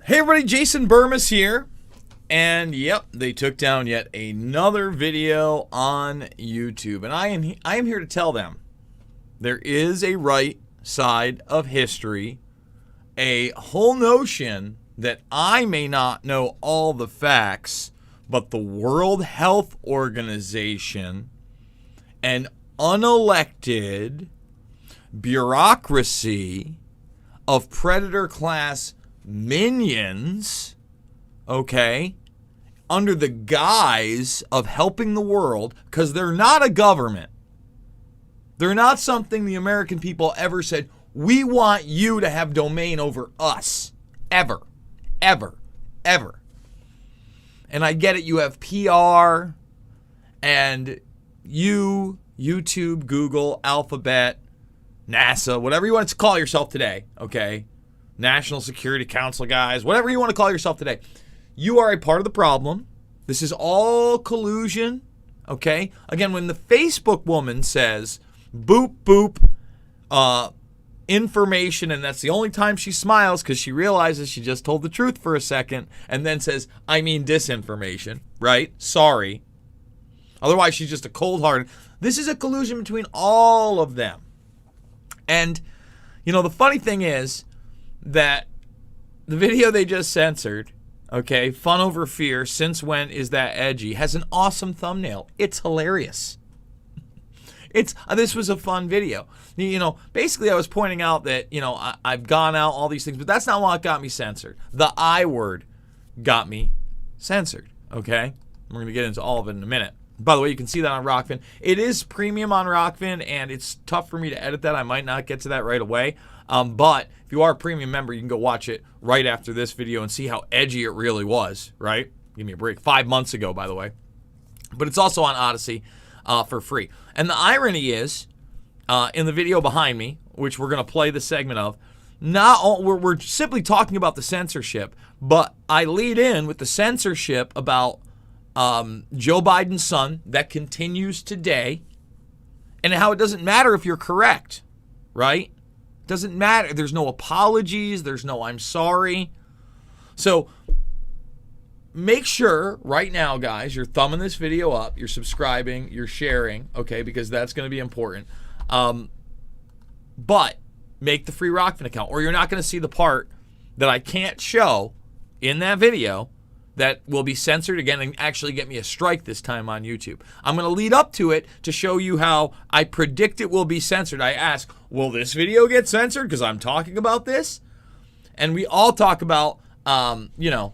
Hey everybody, Jason Burmis here. And yep, they took down yet another video on YouTube. And I am here to tell them there is a right side of history, a whole notion that I may not know all the facts, but the World Health Organization, an unelected bureaucracy of predator class minions, okay, under the guise of helping the world, because they're not a government. They're not something the American people ever said, we want you to have domain over us. Ever. Ever. Ever. And I get it, you have PR and YouTube, Google, Alphabet, NASA, whatever you want to call yourself today, okay? National Security Council guys, whatever you want to call yourself today. You are a part of the problem. This is all collusion, okay? Again, when the Facebook woman says, boop, boop, information, and that's the only time she smiles because she realizes she just told the truth for a second, and then says, I mean disinformation, right? Sorry. Otherwise, she's just a cold-hearted. This is a collusion between all of them. And, you know, the funny thing is that the video they just censored, okay, Fun Over Fear, Since When Is That Edgy, has an awesome thumbnail. It's hilarious. This was a fun video. You know, basically I was pointing out that, you know, I've gone out, all these things, but that's not what got me censored. The I word got me censored, okay? We're going to get into all of it in a minute. By the way, you can see that on Rockfin. It is premium on Rockfin, and it's tough for me to edit that. I might not get to that right away. But if you are a premium member, you can go watch it right after this video and see how edgy it really was, right? Give me a break. 5 months ago, by the way. But it's also on Odyssey for free. And the irony is, in the video behind me, which we're going to play the segment of, we're simply talking about the censorship, but I lead in with the censorship about Joe Biden's son that continues today, and how it doesn't matter if you're correct, right? It doesn't matter. There's no apologies. There's no I'm sorry. So make sure right now, guys, you're thumbing this video up, you're subscribing, you're sharing, okay, because that's going to be important. But make the free Rockfin account, or you're not going to see the part that I can't show in that video that will be censored again and actually get me a strike this time on YouTube. I'm going to lead up to it to show you how I predict it will be censored. I ask, will this video get censored because I'm talking about this? And we all talk about, you know,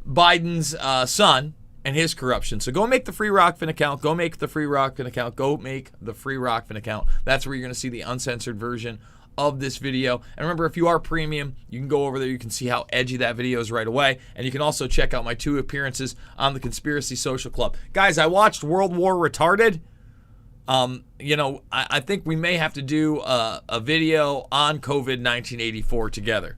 Biden's son and his corruption. So go make the free Rockfin account. Go make the free Rockfin account. Go make the free Rockfin account. That's where you're going to see the uncensored version of this video. And remember, if you are premium, you can go over there. You can see how edgy that video is right away. And you can also check out my 2 appearances on the Conspiracy Social Club. Guys, I watched World War Retarded. You know, I think we may have to do a video on COVID 1984 together.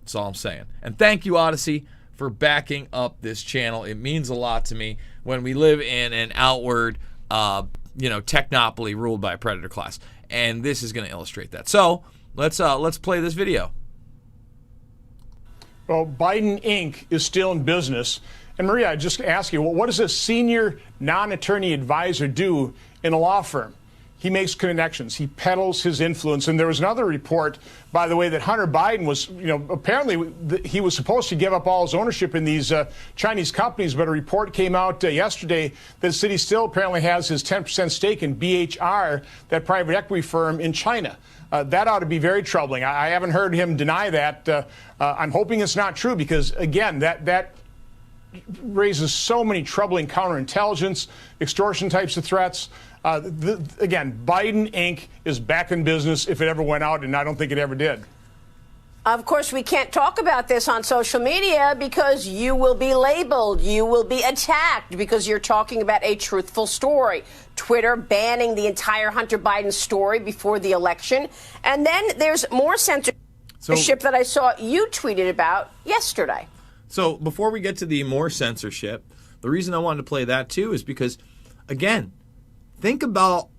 That's all I'm saying. And thank you, Odyssey, for backing up this channel. It means a lot to me when we live in an outward, you know, technopoly ruled by a predator class. And this is going to illustrate that. So let's play this video. Well, Biden Inc. is still in business. And Maria, I just ask you, what does a senior non-attorney advisor do in a law firm? He makes connections. He peddles his influence. And there was another report, by the way, that Hunter Biden was, you know, apparently he was supposed to give up all his ownership in these Chinese companies. But a report came out yesterday that the city still apparently has his 10% stake in BHR, that private equity firm in China. That ought to be very troubling. I haven't heard him deny that. I'm hoping it's not true because, again, that raises so many troubling counterintelligence, extortion types of threats. Again, Biden Inc. is back in business if it ever went out, and I don't think it ever did. Of course, we can't talk about this on social media because you will be labeled, you will be attacked because you're talking about a truthful story. Twitter banning the entire Hunter Biden story before the election. And then there's more censorship that I saw you tweeted about yesterday. So before we get to the more censorship, the reason I wanted to play that too is because, again, think about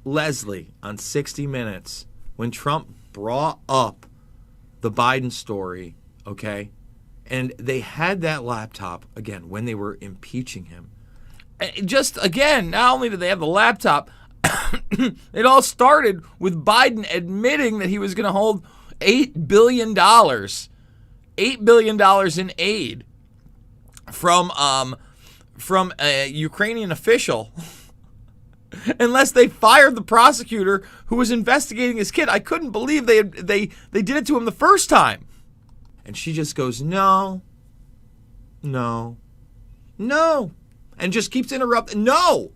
Leslie on 60 Minutes when Trump brought up the Biden story okay? And they had that laptop, again, when they were impeaching him. Just, again, not only did they have the laptop, it all started with Biden admitting that he was going to hold $8 billion in aid from a Ukrainian official unless they fired the prosecutor who was investigating his kid. I couldn't believe they did it to him the first time. And she just goes, no, and just keeps interrupting, no.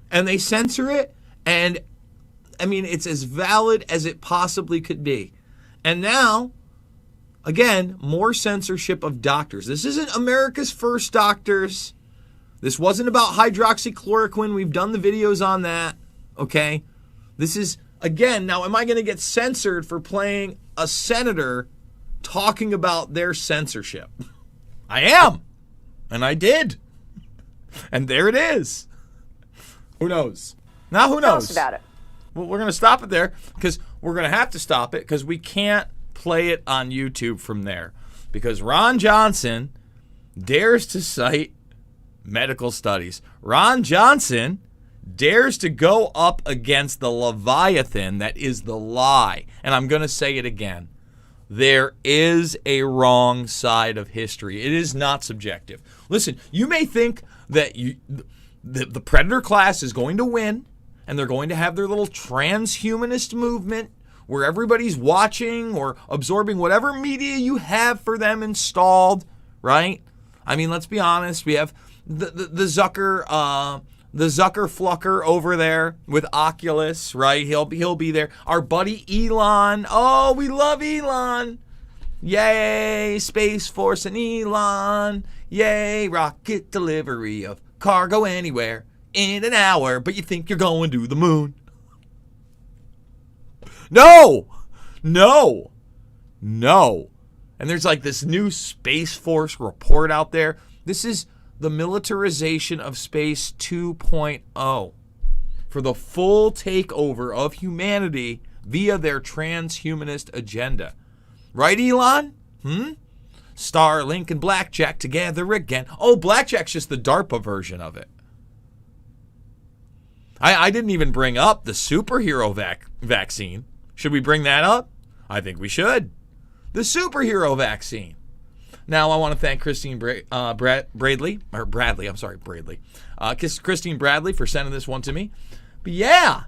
And they censor it, and I mean, it's as valid as it possibly could be. And now, again, more censorship of doctors. This isn't America's first doctors. This wasn't about hydroxychloroquine. We've done the videos on that, okay? This is, again, now am I going to get censored for playing a senator talking about their censorship? I am. And I did. And there it is. Who knows? Now who knows? Tell us about it. Well, we're going to stop it there because we're going to have to stop it because we can't play it on YouTube from there. Because Ron Johnson dares to cite medical studies. Ron Johnson dares to go up against the Leviathan that is the lie. And I'm going to say it again. There is a wrong side of history. It is not subjective. Listen, you may think that the predator class is going to win and they're going to have their little transhumanist movement where everybody's watching or absorbing whatever media you have for them installed, right? I mean, let's be honest. We have the Zucker Flucker over there with Oculus, right? He'll be there. Our buddy Elon. Oh, we love Elon. Yay, Space Force and Elon. Yay, rocket delivery of cargo anywhere in an hour. But you think you're going to the moon. No. And there's like this new Space Force report out there. This is the militarization of space 2.0 for the full takeover of humanity via their transhumanist agenda. Right, Elon? Starlink and Blackjack together again. Oh, Blackjack's just the DARPA version of it. I didn't even bring up the superhero vaccine. Should we bring that up? I think we should. The superhero vaccine. Now, I want to thank Christine Bradley. Christine Bradley for sending this one to me. But yeah.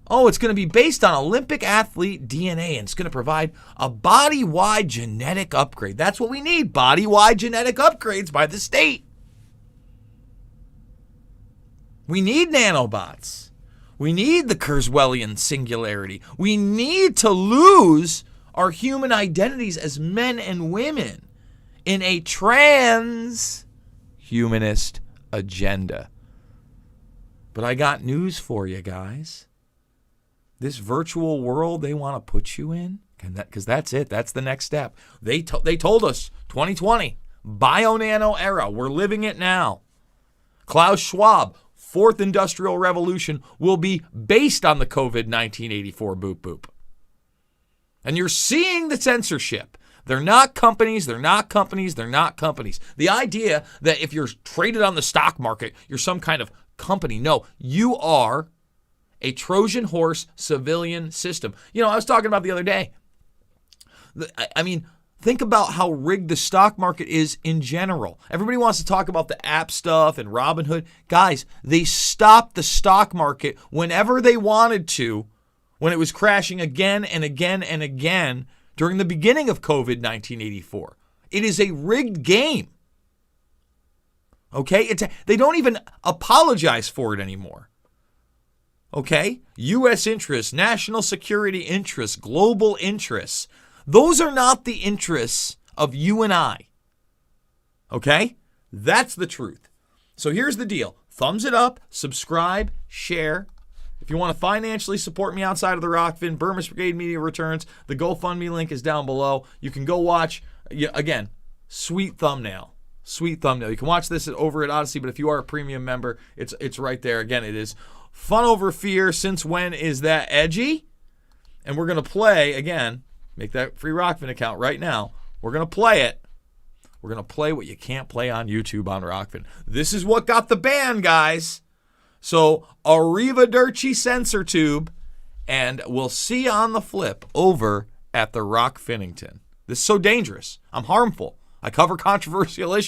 Oh, it's going to be based on Olympic athlete DNA, and it's going to provide a body-wide genetic upgrade. That's what we need, body-wide genetic upgrades by the state. We need nanobots. We need the Kurzweilian singularity. We need to lose our human identities as men and women in a transhumanist agenda. But I got news for you guys. This virtual world they want to put you in, because that's it. That's the next step. They told us 2020, bio-nano era. We're living it now. Klaus Schwab, fourth industrial revolution will be based on the COVID 1984 boop boop. And you're seeing the censorship. They're not companies. The idea that if you're traded on the stock market, you're some kind of company. No, you are a Trojan horse civilian system. You know, I was talking about the other day. I mean, think about how rigged the stock market is in general. Everybody wants to talk about the app stuff and Robinhood. Guys, they stopped the stock market whenever they wanted to, when it was crashing again and again and again during the beginning of COVID 1984. It is a rigged game. Okay? They don't even apologize for it anymore. Okay? U.S. interests, national security interests, global interests. Those are not the interests of you and I. Okay? That's the truth. So here's the deal. Thumbs it up, subscribe, share. If you want to financially support me outside of the Rockfin, Burmese Brigade Media returns. The GoFundMe link is down below. You can go watch, again, sweet thumbnail. You can watch this over at Odyssey, but if you are a premium member, it's right there. Again, it is Fun Over Fear. Since when is that edgy? And we're going to play, again, make that free Rockfin account right now. We're going to play it. We're going to play what you can't play on YouTube on Rockfin. This is what got the ban, guys. So, arrivederci CensorTube, and we'll see you on the flip over at the Rock Finnington. This is so dangerous. I'm harmful. I cover controversial issues.